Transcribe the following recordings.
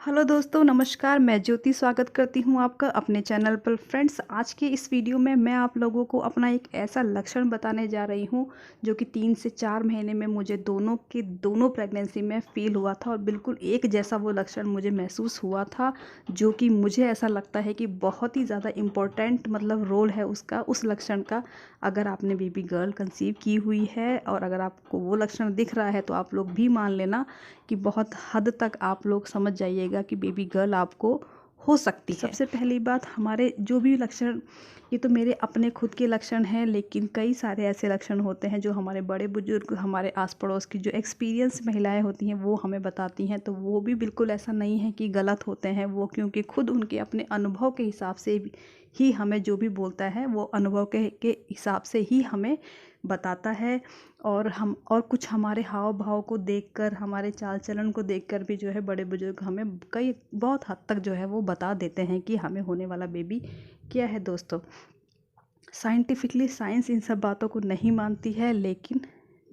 Hello दोस्तों, नमस्कार। मैं ज्योति स्वागत करती हूँ आपका अपने चैनल पर। फ्रेंड्स, आज के इस वीडियो में मैं आप लोगों को अपना एक ऐसा लक्षण बताने जा रही हूँ जो कि 3 से 4 महीने में मुझे दोनों के दोनों प्रेगनेंसी में फ़ील हुआ था और बिल्कुल एक जैसा वो लक्षण मुझे महसूस हुआ था, जो कि मुझे ऐसा लगता है कि बहुत ही ज़्यादा इम्पोर्टेंट मतलब रोल है उसका, उस लक्षण का। अगर आपने बेबी गर्ल कंसीव की हुई है और अगर आपको वो लक्षण दिख रहा है तो आप लोग भी मान लेना कि बहुत हद तक आप लोग समझ जाइएगा कि बेबी गर्ल आपको हो सकती है। सबसे पहली बात, हमारे जो भी लक्षण, ये तो मेरे अपने खुद के लक्षण हैं, लेकिन कई सारे ऐसे लक्षण होते हैं जो हमारे बड़े बुजुर्ग, हमारे आस पड़ोस की जो एक्सपीरियंस महिलाएं होती हैं वो हमें बताती हैं। तो वो भी बिल्कुल ऐसा नहीं है कि गलत होते हैं वो, क्योंकि खुद उनके अपने अनुभव के हिसाब से ही हमें जो भी बोलता है वो अनुभव के हिसाब से ही हमें बताता है। और कुछ हमारे हाव भाव को देखकर, हमारे चाल चलन को देखकर भी जो है बड़े बुजुर्ग हमें कई बहुत हद तक जो है वो बता देते हैं कि हमें होने वाला बेबी क्या है। दोस्तों, साइंटिफिकली साइंस इन सब बातों को नहीं मानती है, लेकिन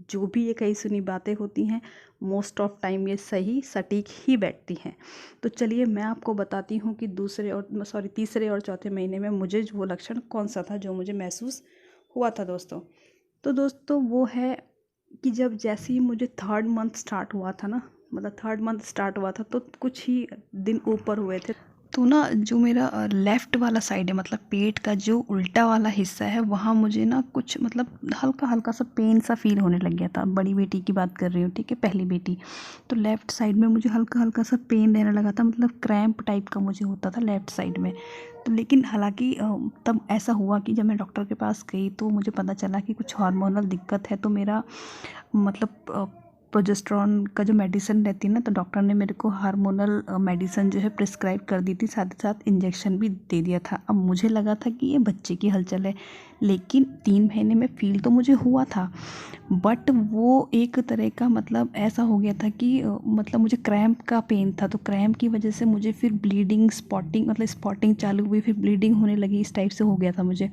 जो भी ये कही सुनी बातें होती हैं मोस्ट ऑफ टाइम ये सही सटीक ही बैठती हैं। तो चलिए मैं आपको बताती हूँ कि तीसरे और चौथे महीने में मुझे जो वो लक्षण कौन सा था जो मुझे महसूस हुआ था। दोस्तों वो है कि जब जैसे ही मुझे थर्ड मंथ स्टार्ट हुआ था ना, मतलब थर्ड मंथ स्टार्ट हुआ था तो कुछ ही दिन ऊपर हुए थे, तो ना जो मेरा लेफ़्ट वाला साइड है, मतलब पेट का जो उल्टा वाला हिस्सा है, वहाँ मुझे ना कुछ मतलब हल्का हल्का सा पेन सा फील होने लग गया था। बड़ी बेटी की बात कर रही हूँ, ठीक है, पहली बेटी। तो लेफ़्ट साइड में मुझे हल्का हल्का सा पेन रहने लगा था, मतलब क्रैम्प टाइप का मुझे होता था लेफ़्ट साइड में। तो लेकिन हालांकि तब ऐसा हुआ कि जब मैं डॉक्टर के पास गई तो मुझे पता चला कि कुछ हार्मोनल दिक्कत है। तो मेरा मतलब प्रोजेस्टेरॉन का जो मेडिसिन रहती है ना, तो डॉक्टर ने मेरे को हार्मोनल मेडिसिन जो है प्रिस्क्राइब कर दी थी, साथ ही साथ इंजेक्शन भी दे दिया था। अब मुझे लगा था कि ये बच्चे की हलचल है, लेकिन 3 महीने में फील तो मुझे हुआ था, बट वो एक तरह का मतलब ऐसा हो गया था कि मतलब मुझे क्रैम्प का पेन था। तो क्रैम्प की वजह से मुझे फिर ब्लीडिंग, स्पॉटिंग, मतलब स्पॉटिंग चालू हुई, फिर ब्लीडिंग होने लगी, इस टाइप से हो गया था मुझे।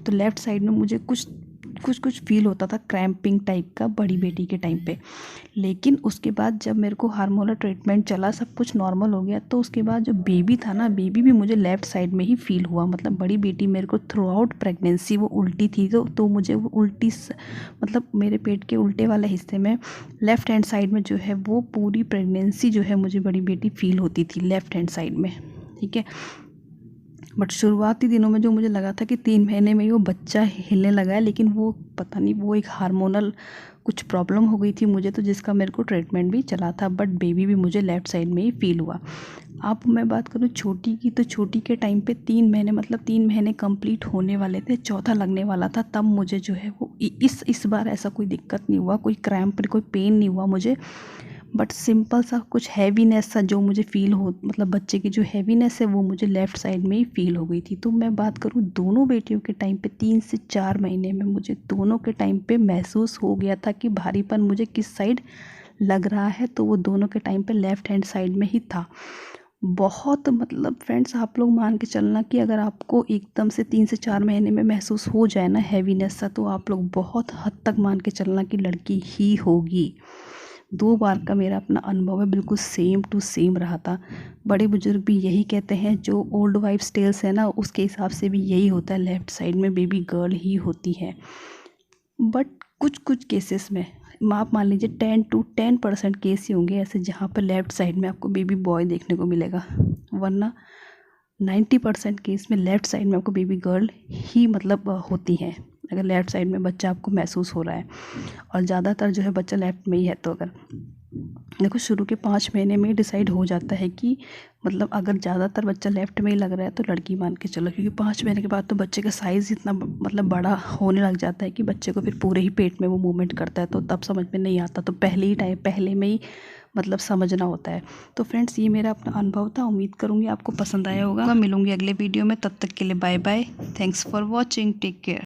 तो लेफ़्ट साइड में मुझे कुछ फील होता था क्रैम्पिंग टाइप का बड़ी बेटी के टाइम पे। लेकिन उसके बाद जब मेरे को हार्मोनल ट्रीटमेंट चला, सब कुछ नॉर्मल हो गया, तो उसके बाद जो बेबी था ना, बेबी भी मुझे लेफ़्ट साइड में ही फील हुआ। मतलब बड़ी बेटी मेरे को थ्रू आउट प्रेगनेंसी वो उल्टी थी, तो मुझे वो उल्टी मतलब मेरे पेट के उल्टे वाले हिस्से में लेफ़्ट हैंड साइड में जो है वो पूरी प्रेगनेंसी जो है मुझे बड़ी बेटी फील होती थी लेफ़्ट हैंड साइड में, ठीक है। बट शुरुआती दिनों में जो मुझे लगा था कि 3 महीने में ही वो बच्चा हिलने लगा है, लेकिन वो पता नहीं, वो एक हार्मोनल कुछ प्रॉब्लम हो गई थी मुझे, तो जिसका मेरे को ट्रीटमेंट भी चला था। बट बेबी भी मुझे लेफ़्ट साइड में ही फील हुआ। अब मैं बात करूँ छोटी की, तो छोटी के टाइम पे 3 महीने, मतलब 3 महीने कंप्लीट होने वाले थे, चौथा लगने वाला था, तब मुझे जो है वो इस बार ऐसा कोई दिक्कत नहीं हुआ, कोई क्रैम्प, कोई पेन नहीं हुआ मुझे। बट सिंपल सा कुछ हैवीनेस सा जो मुझे फ़ील हो, मतलब बच्चे की जो हैवीनेस है वो मुझे लेफ़्ट साइड में ही फ़ील हो गई थी। तो मैं बात करूँ दोनों बेटियों के टाइम पे 3 से 4 महीने में मुझे दोनों के टाइम पे महसूस हो गया था कि भारीपन मुझे किस साइड लग रहा है, तो वो दोनों के टाइम पे लेफ़्ट हैंड साइड में ही था। बहुत मतलब फ्रेंड्स, आप लोग मान के चलना कि अगर आपको एकदम से 3 से 4 महीने में महसूस हो जाए ना हैवीनेस सा, तो आप लोग बहुत हद तक मान के चलना कि लड़की ही होगी। 2 बार का मेरा अपना अनुभव है, बिल्कुल सेम टू सेम रहा था। बड़े बुजुर्ग भी यही कहते हैं, जो ओल्ड वाइफ्स टेल्स है ना, उसके हिसाब से भी यही होता है, लेफ़्ट साइड में बेबी गर्ल ही होती है। बट कुछ केसेस में आप मान लीजिए 10% केस ही होंगे ऐसे जहाँ पर लेफ़्ट साइड में आपको बेबी बॉय देखने को मिलेगा, वरना 90% केस में लेफ़्ट साइड में आपको बेबी गर्ल ही मतलब होती हैं, अगर लेफ़्ट साइड में बच्चा आपको महसूस हो रहा है। और ज़्यादातर जो है बच्चा लेफ़्ट में ही है। तो अगर देखो, शुरू के 5 महीने में ही डिसाइड हो जाता है कि मतलब अगर ज़्यादातर बच्चा लेफ़्ट में ही लग रहा है तो लड़की मान के चलो, क्योंकि 5 महीने के बाद तो बच्चे का साइज़ इतना मतलब बड़ा होने लग जाता है कि बच्चे को फिर पूरे ही पेट में वो मूवमेंट करता है, तो तब समझ में नहीं आता, तो पहले में ही मतलब समझना होता है। तो फ्रेंड्स, ये मेरा अपना अनुभव था, उम्मीद करूँगी आपको पसंद आया होगा। मिलूँगी अगले वीडियो में, तब तक के लिए bye bye, thanks for watching, take care.